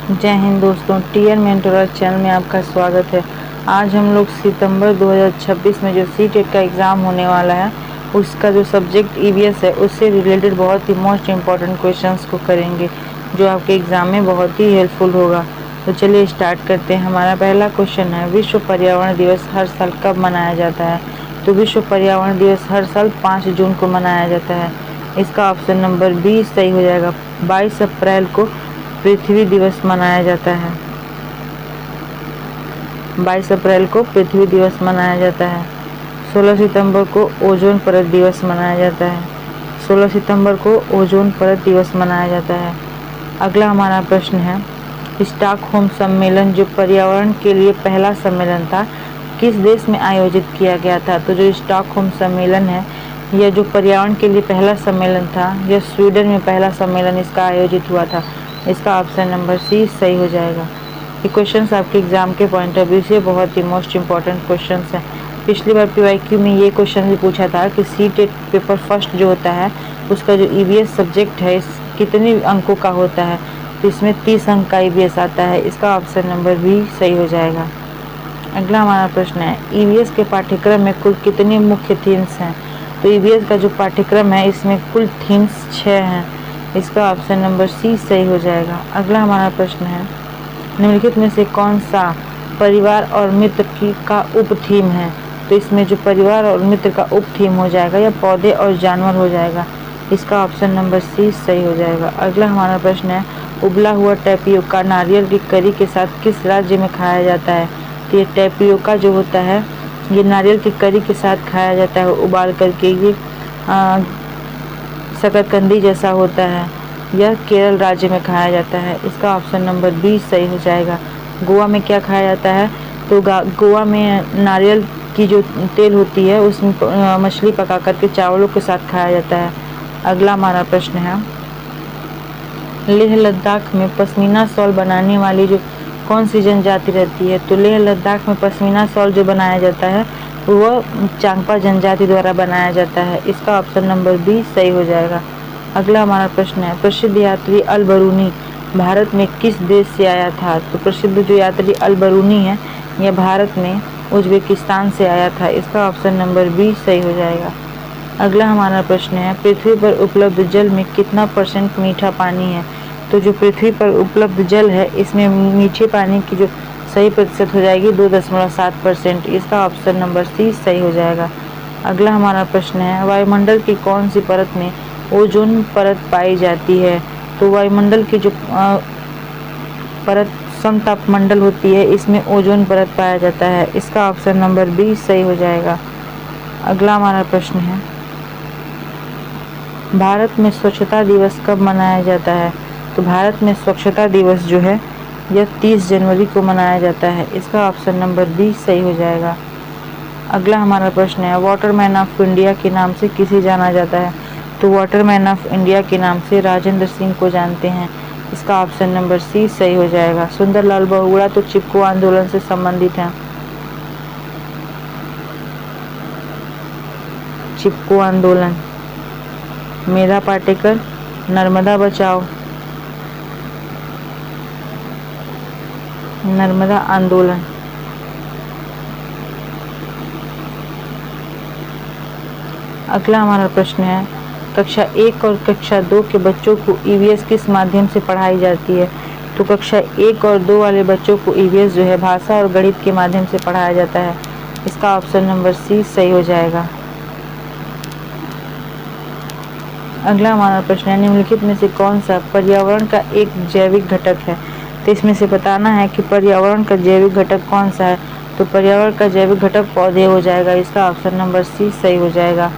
जय हिंद दोस्तों, TN mentor channel में आपका स्वागत है। आज हम लोग सितंबर 2026 में जो सीटेट का एग्ज़ाम होने वाला है उसका जो सब्जेक्ट ईवीएस है उससे रिलेटेड बहुत ही मोस्ट इम्पॉर्टेंट क्वेश्चंस को करेंगे जो आपके एग्ज़ाम में बहुत ही हेल्पफुल होगा। तो चलिए स्टार्ट करते हैं। हमारा पहला क्वेश्चन है, विश्व पर्यावरण दिवस हर साल कब मनाया जाता है? तो विश्व पर्यावरण दिवस हर साल 5 जून को मनाया जाता है। इसका ऑप्शन नंबर बी सही हो जाएगा। 22 अप्रैल को पृथ्वी दिवस मनाया जाता है। 22 अप्रैल को पृथ्वी दिवस मनाया जाता है। 16 सितंबर को ओजोन परत दिवस मनाया जाता है। 16 सितंबर को ओजोन परत दिवस मनाया जाता है। अगला हमारा प्रश्न है, स्टॉकहोम सम्मेलन जो पर्यावरण के लिए पहला सम्मेलन था किस देश में आयोजित किया गया था? तो जो स्टॉकहोम सम्मेलन है यह जो पर्यावरण के लिए पहला सम्मेलन था यह स्वीडन में पहला सम्मेलन इसका आयोजित हुआ था। इसका ऑप्शन नंबर सी सही हो जाएगा। ये क्वेश्चंस आपके एग्जाम के पॉइंट ऑफ व्यू से बहुत ही मोस्ट इम्पॉर्टेंट क्वेश्चंस हैं। पिछली बार पीवाईक्यू में ये क्वेश्चन भी पूछा था कि सीटेट पेपर फर्स्ट जो होता है उसका जो ईवीएस सब्जेक्ट है इस कितने अंकों का होता है? तो इसमें 30 अंक का ईवीएस आता है। इसका ऑप्शन नंबर बी सही हो जाएगा। अगला हमारा प्रश्न है, ईवीएस के पाठ्यक्रम में कुल कितनी मुख्य थीम्स हैं? तो ईवीएस का जो पाठ्यक्रम है इसमें कुल थीम्स 6 हैं। इसका ऑप्शन नंबर सी सही हो जाएगा। अगला हमारा प्रश्न है, निम्नलिखित में से कौन सा परिवार और मित्र का उप थीम है? तो इसमें जो परिवार और मित्र का उप थीम हो जाएगा या पौधे और जानवर हो जाएगा। इसका ऑप्शन नंबर सी सही हो जाएगा। अगला हमारा प्रश्न है, उबला हुआ टैपियोका नारियल की करी के साथ किस राज्य में खाया जाता है? तो ये टैपियोका जो होता है ये नारियल की करी के साथ खाया जाता है उबाल करके। ये शकरकंदी जैसा होता है। यह केरल राज्य में खाया जाता है। इसका ऑप्शन नंबर बी सही हो जाएगा। गोवा में क्या खाया जाता है? तो गोवा में नारियल की जो तेल होती है उसमें मछली पका करके चावलों के साथ खाया जाता है। अगला हमारा प्रश्न है, लेह लद्दाख में पश्मीना शॉल बनाने वाली जो कौन सी जनजाति रहती है? तो लेह लद्दाख में पश्मीना शॉल जो बनाया जाता है वह चांगपा जनजाति द्वारा बनाया जाता है। इसका ऑप्शन नंबर बी सही हो जाएगा। अगला हमारा प्रश्न है, प्रसिद्ध यात्री अल बरूनी भारत में किस देश से आया था? तो प्रसिद्ध जो यात्री अल बरूनी है यह भारत में उज्बेकिस्तान से आया था। इसका ऑप्शन नंबर बी सही हो जाएगा। अगला हमारा प्रश्न है, पृथ्वी पर उपलब्ध जल में कितना % मीठा पानी है? तो जो पृथ्वी पर उपलब्ध जल है इसमें मीठे पानी की जो सही प्रतिशत हो जाएगी 2.7%। इसका ऑप्शन नंबर सी सही हो जाएगा। अगला हमारा प्रश्न है, वायुमंडल की कौन सी परत में ओजोन परत पाई जाती है? तो वायुमंडल की जो परत समतापमंडल होती है इसमें ओजोन परत पाया जाता है। इसका ऑप्शन नंबर बी सही हो जाएगा। अगला हमारा प्रश्न है, भारत में स्वच्छता दिवस कब मनाया जाता है? तो भारत में स्वच्छता दिवस जो है यह 30 जनवरी को मनाया जाता है। इसका ऑप्शन नंबर बी सही हो जाएगा। अगला हमारा प्रश्न है, वाटरमैन ऑफ इंडिया के नाम से किसे जाना जाता है? तो वाटरमैन ऑफ इंडिया के नाम से राजेंद्र सिंह को जानते हैं। इसका ऑप्शन नंबर सी सही हो जाएगा। सुंदरलाल बहुगुणा तो चिपको आंदोलन से संबंधित हैं। चिपको आंदोलन, मेधा पाटेकर नर्मदा बचाओ, नर्मदा आंदोलन। अगला हमारा प्रश्न है, कक्षा 1 और कक्षा 2 के बच्चों को ईवीएस किस माध्यम से पढ़ाई जाती है? तो कक्षा 1 और 2 वाले बच्चों को ईवीएस जो है भाषा और गणित के माध्यम से पढ़ाया जाता है। इसका ऑप्शन नंबर सी सही हो जाएगा। अगला हमारा प्रश्न है, निम्नलिखित में से कौन सा पर्यावरण का एक जैविक घटक है? तो इसमें से बताना है कि पर्यावरण का जैविक घटक कौन सा है। तो पर्यावरण का जैविक घटक पौधे हो जाएगा। इसका ऑप्शन नंबर सी सही हो जाएगा।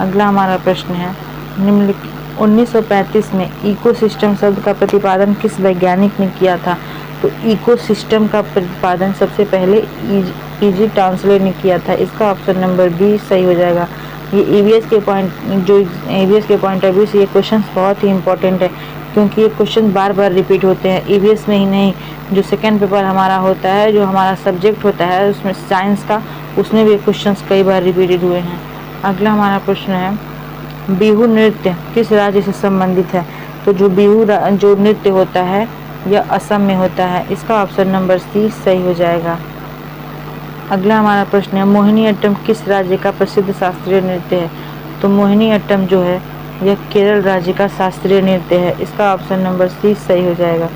अगला हमारा प्रश्न है, निम्नलिखित 1935 में इकोसिस्टम शब्द का प्रतिपादन किस वैज्ञानिक ने किया था? तो इकोसिस्टम का प्रतिपादन सबसे पहले ईजी टॉन्सले ने किया था। इसका ऑप्शन नंबर बी सही हो जाएगा। ये ईवीएस के पॉइंट ऑफ व्यू से ये क्वेश्चन बहुत ही इंपॉर्टेंट है क्योंकि ये क्वेश्चन बार बार रिपीट होते हैं। ईवीएस में ही नहीं, जो सेकेंड पेपर हमारा होता है, जो हमारा सब्जेक्ट होता है उसमें साइंस का, उसमें भी क्वेश्चन कई बार रिपीटेड हुए हैं। अगला हमारा प्रश्न है, बिहू नृत्य किस राज्य से संबंधित है? तो जो बिहू जो नृत्य होता है या असम में होता है? इसका ऑप्शन नंबर सी सही हो जाएगा। अगला हमारा प्रश्न है, मोहिनीअट्टम किस राज्य का प्रसिद्ध शास्त्रीय नृत्य है? तो मोहिनीअट्टम जो है यह केरल राज्य का शास्त्रीय नृत्य है। इसका ऑप्शन नंबर सी सही हो जाएगा।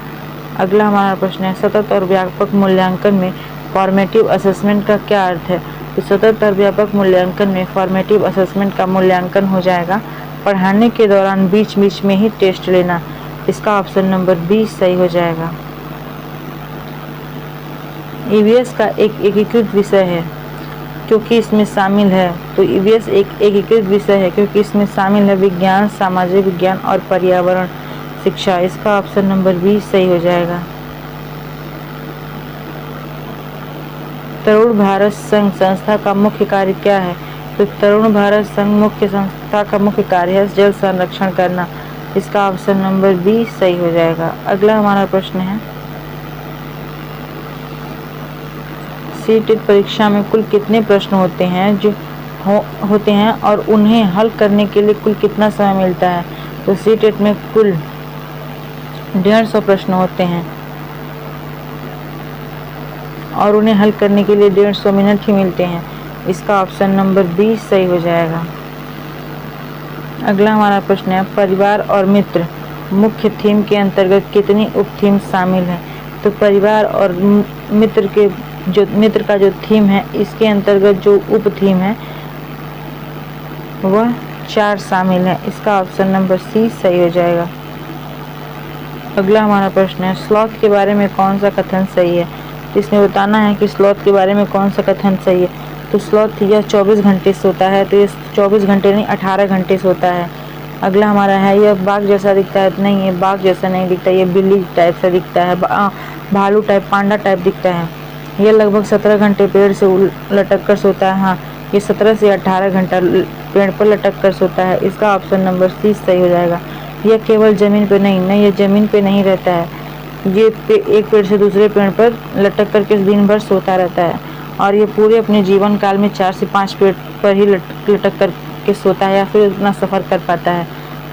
अगला हमारा प्रश्न है, सतत और व्यापक मूल्यांकन में फॉर्मेटिव असेसमेंट का क्या अर्थ है? तो सतत और व्यापक मूल्यांकन में फॉर्मेटिव असेसमेंट का मूल्यांकन हो जाएगा पढ़ाने के दौरान बीच बीच में ही टेस्ट लेना। इसका ऑप्शन नंबर बी सही हो जाएगा। ईवीएस का एक एकीकृत विषय है क्योंकि इसमें शामिल है, तो ईवीएस एक एकीकृत विषय है क्योंकि इसमें शामिल है विज्ञान, सामाजिक विज्ञान और पर्यावरण शिक्षा। इसका ऑप्शन नंबर बी सही हो जाएगा। तरुण भारत संघ संस्था का मुख्य कार्य क्या है? तो तरुण भारत संघ मुख्य संस्था का मुख्य कार्य है जल संरक्षण करना। इसका ऑप्शन नंबर बी सही हो जाएगा। अगला हमारा प्रश्न है, सीटेट परीक्षा में कुल कितने प्रश्न होते हैं और उन्हें हल करने के लिए कुल कितना समय मिलता है? तो सीटेट में कुल 150 प्रश्न होते हैं और उन्हें हल करने के लिए 150 मिनट ही मिलते हैं। इसका ऑप्शन नंबर बी सही हो जाएगा। अगला हमारा प्रश्न है, परिवार और मित्र मुख्य थीम के अंतर्गत कितनी उप थीम शामिल है? तो परिवार और मित्र का जो थीम है इसके अंतर्गत जो उप थीम है वह 4 शामिल है। इसका ऑप्शन नंबर सी सही हो जाएगा। अगला हमारा प्रश्न है, स्लॉथ के बारे में कौन सा कथन सही है? इसमें बताना है कि स्लॉथ के बारे में कौन सा कथन सही है। तो स्लॉथ यह 24 घंटे सोता है, तो ये 24 घंटे नहीं 18 घंटे सोता है। अगला हमारा है, यह बाघ जैसा दिखता है। नहीं, ये बाघ जैसा नहीं दिखता, ये बिल्ली टाइप सा दिखता है, भालू टाइप, पांडा टाइप दिखता है। यह लगभग 17 घंटे पेड़ से लटक कर सोता है। हाँ, ये 17 से 18 घंटा पेड़ पर लटक कर सोता है। इसका ऑप्शन नंबर सी सही हो जाएगा। यह केवल जमीन पे नहीं, ये जमीन पे नहीं रहता है, ये एक पेड़ से दूसरे पेड़ पर लटक कर के दिन भर सोता रहता है और ये पूरे अपने जीवन काल में 4 से 5 पेड़ पर ही लटक कर के सोता है या फिर उतना सफ़र कर पाता है।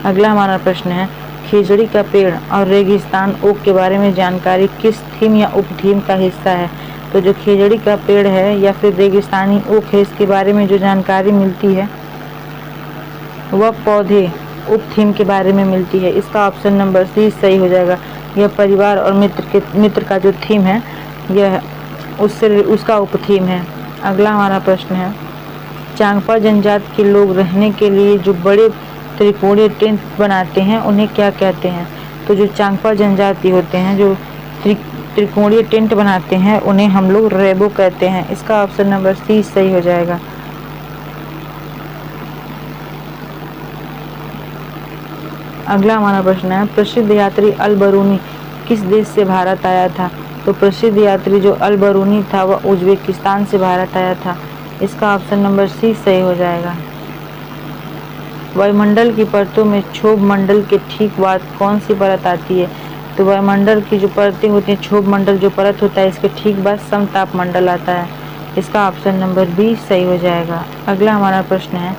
अगला हमारा प्रश्न है, खिजड़ी का पेड़ और रेगिस्तान ओक के बारे में जानकारी किस थीम या उप थीम का हिस्सा है? तो जो खिजड़ी का पेड़ है या फिर रेगिस्तानी ओक है, इसके बारे में जो जानकारी मिलती है वह पौधे उप थीम के बारे में मिलती है। इसका ऑप्शन नंबर सी सही हो जाएगा। यह परिवार और मित्र का जो थीम है यह उसका उप थीम है। अगला हमारा प्रश्न है, चांगपा जनजाति के लोग रहने के लिए जो बड़े त्रिकोणीय टेंट बनाते हैं उन्हें क्या कहते हैं? तो जो चांगपा जनजाति होते हैं जो त्रिकोणीय टेंट बनाते हैं उन्हें हम लोग रेबो कहते हैं। इसका ऑप्शन नंबर सी सही हो जाएगा। अगला हमारा प्रश्न है, प्रसिद्ध यात्री अल बरूनी किस देश से भारत आया था? तो प्रसिद्ध यात्री जो अल बरूनी था वह उज्बेकिस्तान से भारत आया था। इसका ऑप्शन नंबर सी सही हो जाएगा। वायुमंडल की परतों में क्षोभ मंडल के ठीक बाद कौन सी परत आती है? तो वायुमंडल की जो परतें होती हैं, क्षोभ मंडल जो परत होता है इसके ठीक बाद समताप मंडल आता है। इसका ऑप्शन नंबर बी सही हो जाएगा। अगला हमारा प्रश्न है,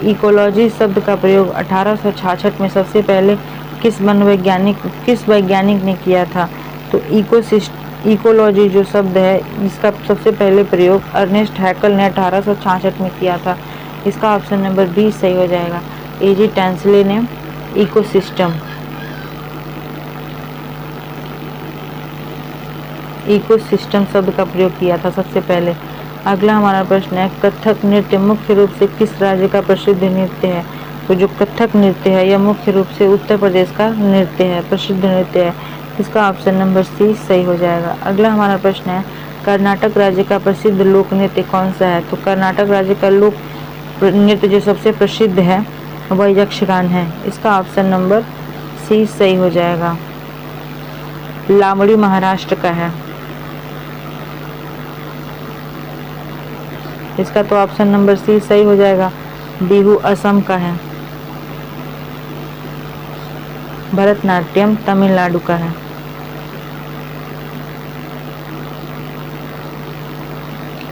इकोलॉजी शब्द का प्रयोग 1866 में सबसे पहले किस वैज्ञानिक ने किया था? तो इकोलॉजी जो शब्द है इसका सबसे पहले प्रयोग अर्नेस्ट हैकल ने 1866 में किया था। इसका ऑप्शन नंबर बी सही हो जाएगा। एजी टैंसले ने इकोसिस्टम शब्द का प्रयोग किया था सबसे पहले। अगला हमारा प्रश्न है, कथक नृत्य मुख्य रूप से किस राज्य का प्रसिद्ध नृत्य है? तो जो कथक नृत्य है यह मुख्य रूप से उत्तर प्रदेश का नृत्य है, प्रसिद्ध नृत्य है। इसका ऑप्शन नंबर सी सही हो जाएगा। अगला हमारा प्रश्न है, कर्नाटक राज्य का प्रसिद्ध लोक नृत्य कौन सा है? तो कर्नाटक राज्य का लोक नृत्य जो सबसे प्रसिद्ध है वह यक्षगान है। इसका ऑप्शन नंबर सी सही हो जाएगा। लावणी महाराष्ट्र का है, इसका तो ऑप्शन नंबर सी सही हो जाएगा। बिहू असम का है। भरतनाट्यम तमिलनाडु का है।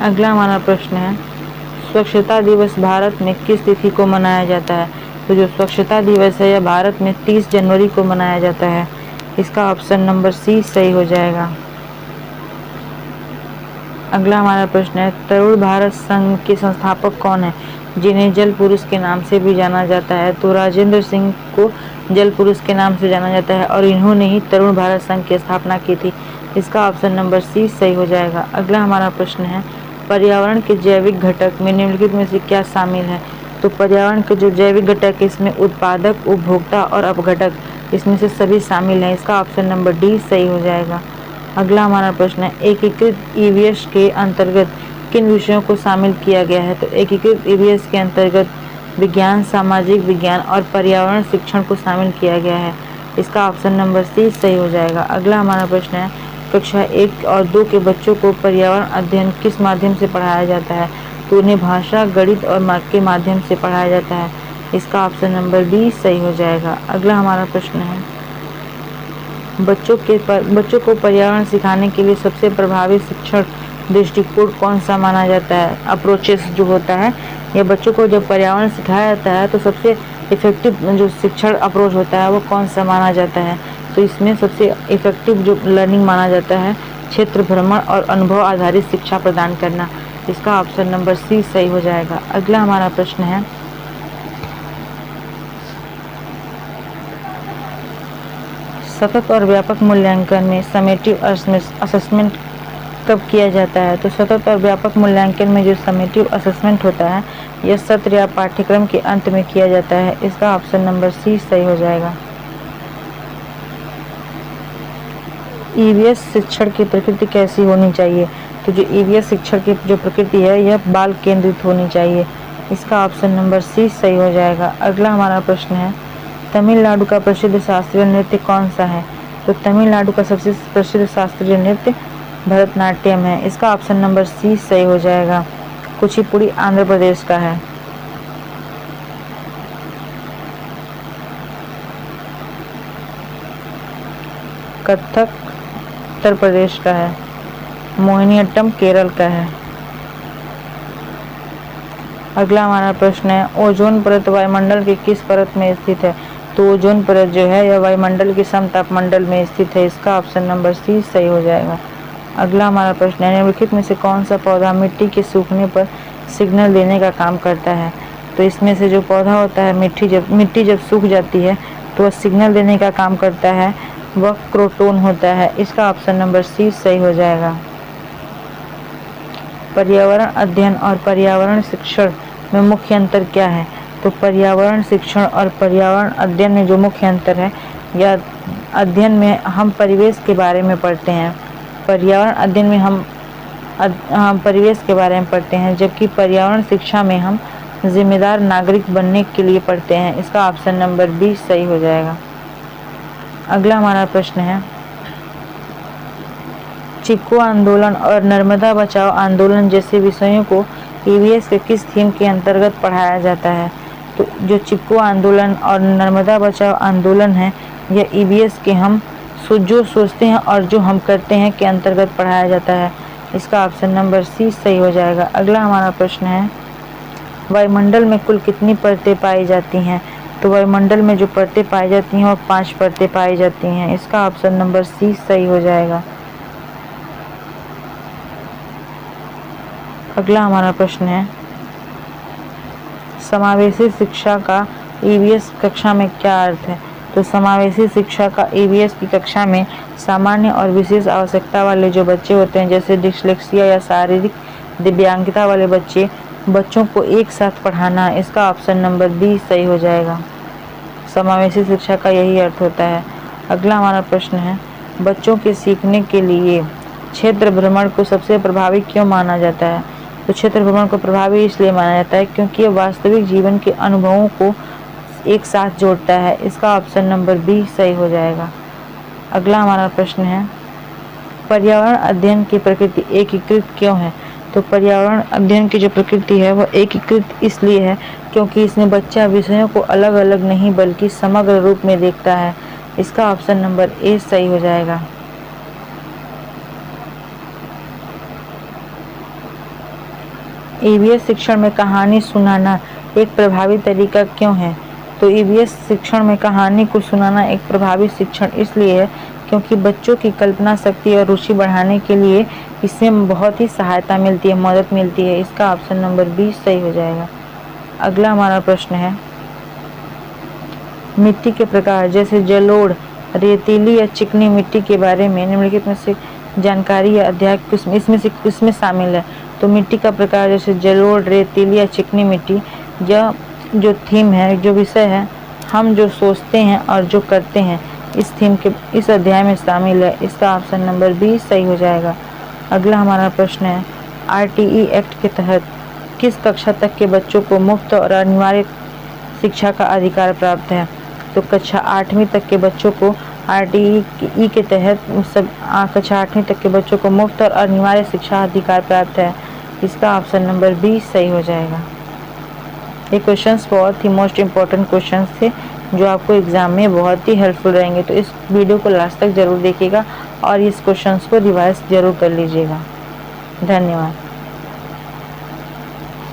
अगला हमारा प्रश्न है, स्वच्छता दिवस भारत में किस तिथि को मनाया जाता है? तो जो स्वच्छता दिवस है यह भारत में 30 जनवरी को मनाया जाता है। इसका ऑप्शन नंबर सी सही हो जाएगा। अगला हमारा प्रश्न है, तरुण भारत संघ के संस्थापक कौन है जिन्हें जल पुरुष के नाम से भी जाना जाता है? तो राजेंद्र सिंह को जल पुरुष के नाम से जाना जाता है और इन्होंने ही तरुण भारत संघ की स्थापना की थी। इसका ऑप्शन नंबर सी सही हो जाएगा। अगला हमारा प्रश्न है, पर्यावरण के जैविक घटक में निम्नलिखित में से क्या शामिल है? तो पर्यावरण के जो जैविक घटक है इसमें उत्पादक, उपभोक्ता और अपघटक, इसमें से सभी शामिल हैं। इसका ऑप्शन नंबर डी सही हो जाएगा। अगला हमारा प्रश्न है, एकीकृत ईवीएस के अंतर्गत किन विषयों को शामिल किया गया है? तो एकीकृत ईवीएस के अंतर्गत विज्ञान, सामाजिक विज्ञान और पर्यावरण शिक्षण को शामिल किया गया है। इसका ऑप्शन नंबर सी सही हो जाएगा। अगला हमारा प्रश्न है, कक्षा 1 और 2 के बच्चों को पर्यावरण अध्ययन किस माध्यम से पढ़ाया जाता है? तो उन्हें भाषा, गणित और के माध्यम से पढ़ाया जाता है। इसका ऑप्शन नंबर बी सही हो जाएगा। अगला हमारा प्रश्न है, बच्चों को पर्यावरण सिखाने के लिए सबसे प्रभावी शिक्षण दृष्टिकोण कौन सा माना जाता है? अप्रोचेस जो होता है, या बच्चों को जब पर्यावरण सिखाया जाता है तो सबसे इफेक्टिव जो शिक्षण अप्रोच होता है वो कौन सा माना जाता है? तो इसमें सबसे इफेक्टिव जो लर्निंग माना जाता है क्षेत्र भ्रमण और अनुभव आधारित शिक्षा प्रदान करना। इसका ऑप्शन नंबर सी सही हो जाएगा। अगला हमारा प्रश्न है, सतत और व्यापक मूल्यांकन में समेटिव असेसमेंट कब किया जाता है? तो सतत और व्यापक मूल्यांकन में जो समेटिव असेसमेंट होता है यह सत्र या पाठ्यक्रम के अंत में किया जाता है। इसका ऑप्शन नंबर सी सही हो जाएगा। ईवीएस शिक्षण की प्रकृति कैसी होनी चाहिए? तो जो ईवीएस शिक्षण की जो प्रकृति है यह बाल केंद्रित होनी चाहिए। इसका ऑप्शन नंबर सी सही हो जाएगा। अगला हमारा प्रश्न है, तमिलनाडु का प्रसिद्ध शास्त्रीय नृत्य कौन सा है? तो तमिलनाडु का सबसे प्रसिद्ध शास्त्रीय नृत्य भरतनाट्यम है। इसका ऑप्शन नंबर सी सही हो जाएगा। कुचिपुड़ी आंध्र प्रदेश का है। कथक उत्तर प्रदेश का है। मोहिनीअट्टम केरल का है। अगला हमारा प्रश्न है, ओजोन परत वायुमंडल के किस परत में स्थित है? तो ओजोन परत जो है यह वायुमंडल के समतापमंडल में स्थित है। इसका ऑप्शन नंबर सी सही हो जाएगा। अगला हमारा प्रश्न है, निम्नलिखित में से कौन सा पौधा मिट्टी के सूखने पर सिग्नल देने का काम करता है? तो इसमें से जो पौधा होता है मिट्टी जब सूख जाती है तो वह सिग्नल देने का काम करता है, वह क्रोटोन होता है। इसका ऑप्शन नंबर सी सही हो जाएगा। पर्यावरण अध्ययन और पर्यावरण शिक्षण में मुख्य अंतर क्या है? तो पर्यावरण शिक्षण और पर्यावरण अध्ययन में जो मुख्य अंतर है, या अध्ययन में हम परिवेश के बारे में पढ़ते हैं, पर्यावरण अध्ययन में हम परिवेश के बारे में पढ़ते हैं, जबकि पर्यावरण शिक्षा में हम जिम्मेदार नागरिक बनने के लिए पढ़ते हैं। इसका ऑप्शन नंबर बी सही हो जाएगा। अगला हमारा प्रश्न है, चिपको आंदोलन और नर्मदा बचाओ आंदोलन जैसे विषयों को ईवीएस के किस थीम के अंतर्गत पढ़ाया जाता है? तो जो चिपको आंदोलन और नर्मदा बचाओ आंदोलन है यह ईवीएस के हम जो सोचते हैं और जो हम करते हैं के अंतर्गत पढ़ाया जाता है। इसका ऑप्शन नंबर सी सही हो जाएगा। अगला हमारा प्रश्न है, वायुमंडल में कुल कितनी परतें पाई जाती हैं? तो वायुमंडल में जो परतें पाई जाती हैं वो 5 परतें पाई जाती हैं। इसका ऑप्शन नंबर सी सही हो जाएगा। अगला हमारा प्रश्न है, समावेशी शिक्षा का ईवीएस कक्षा में क्या अर्थ है? तो समावेशी शिक्षा का ईवीएस की कक्षा में सामान्य और विशेष आवश्यकता वाले जो बच्चे होते हैं, जैसे डिस्लेक्सिया या शारीरिक दिव्यांगता वाले बच्चों को एक साथ पढ़ाना। इसका ऑप्शन नंबर बी सही हो जाएगा। समावेशी शिक्षा का यही अर्थ होता है। अगला हमारा प्रश्न है, बच्चों के सीखने के लिए क्षेत्र भ्रमण को सबसे प्रभावी क्यों माना जाता है? तो क्षेत्र भ्रमण को प्रभावी इसलिए माना जाता है क्योंकि यह वास्तविक जीवन के अनुभवों को एक साथ जोड़ता है। इसका ऑप्शन नंबर बी सही हो जाएगा। अगला हमारा प्रश्न है, पर्यावरण अध्ययन की प्रकृति एकीकृत क्यों है? तो पर्यावरण अध्ययन की जो प्रकृति है वह एकीकृत इसलिए है क्योंकि इसमें बच्चा विषयों को अलग अलग नहीं बल्कि समग्र रूप में देखता है। इसका ऑप्शन नंबर ए सही हो जाएगा। ईवीएस शिक्षण में कहानी सुनाना एक प्रभावी तरीका क्यों है? तो ईवीएस शिक्षण में कहानी को सुनाना एक प्रभावी शिक्षण इसलिए है क्योंकि बच्चों की कल्पना शक्ति और रुचि बढ़ाने के लिए इसमें बहुत ही सहायता मिलती है, मदद मिलती है। इसका ऑप्शन नंबर 20 सही हो जाएगा। अगला हमारा प्रश्न है, मिट्टी के प्रकार जैसे जलोढ़, रेतीली या चिकनी मिट्टी के बारे में निम्नलिखित में से जानकारी या अध्याय इसमें शामिल है। तो मिट्टी का प्रकार जैसे जलोढ़, रेतीली या चिकनी मिट्टी, यह जो थीम है, जो विषय है, हम जो सोचते हैं और जो करते हैं, इस थीम के इस अध्याय में शामिल है। इसका ऑप्शन नंबर 20 सही हो जाएगा। अगला हमारा प्रश्न है, आरटीई एक्ट के तहत किस कक्षा तक के बच्चों को मुफ्त और अनिवार्य शिक्षा का अधिकार प्राप्त है? तो कक्षा 8वीं तक के बच्चों को आरटीई के तहत कक्षा 8वीं तक के बच्चों को मुफ्त और अनिवार्य शिक्षा अधिकार प्राप्त है। इसका ऑप्शन नंबर 20 सही हो जाएगा। ये क्वेश्चंस बहुत ही मोस्ट इम्पॉर्टेंट क्वेश्चंस थे जो आपको एग्जाम में बहुत ही हेल्पफुल रहेंगे। तो इस वीडियो को लास्ट तक जरूर देखिएगा और इस क्वेश्चंस को रिवाइज जरूर कर लीजिएगा। धन्यवाद।